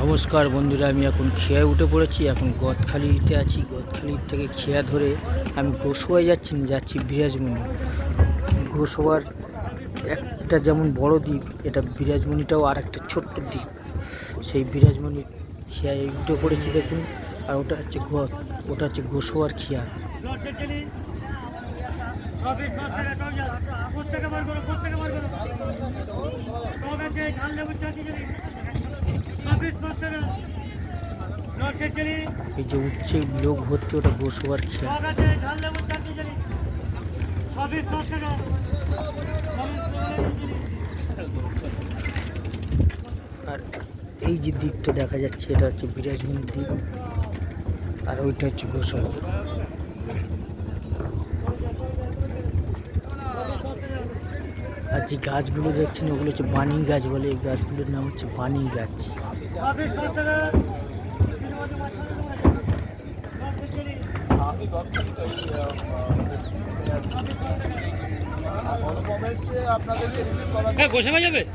নমস্কার বন্ধুরা, আমি এখন খেয়ায় উঠে পড়েছি। এখন গদখালিতে আছি। গদখালির থেকে খেয়া ধরে আমি গোসবায় যাচ্ছি বিরাজমণি। গোসবার একটা যেমন বড় দ্বীপ, এটা বিরাজমণিটাও আর একটা ছোট্ট দ্বীপ। সেই বিরাজমণি খেয়ায় উঠে পড়েছি দেখুন। আর ওটা হচ্ছে ওটা হচ্ছে গোসবার খেয়া। এই যে উঠছে লোক ভর্তি, ওটা গোসবার খেয়া। আর এই যে দ্বীপটা দেখা যাচ্ছে, এটা হচ্ছে বিরাজমণি দ্বীপ, আর ওইটা হচ্ছে গোসবা। আর যে গাছগুলো দেখছেন ওগুলো হচ্ছে বানি গাছ বলে। এই গাছগুলোর নাম হচ্ছে বানি গাছ। আপনাদের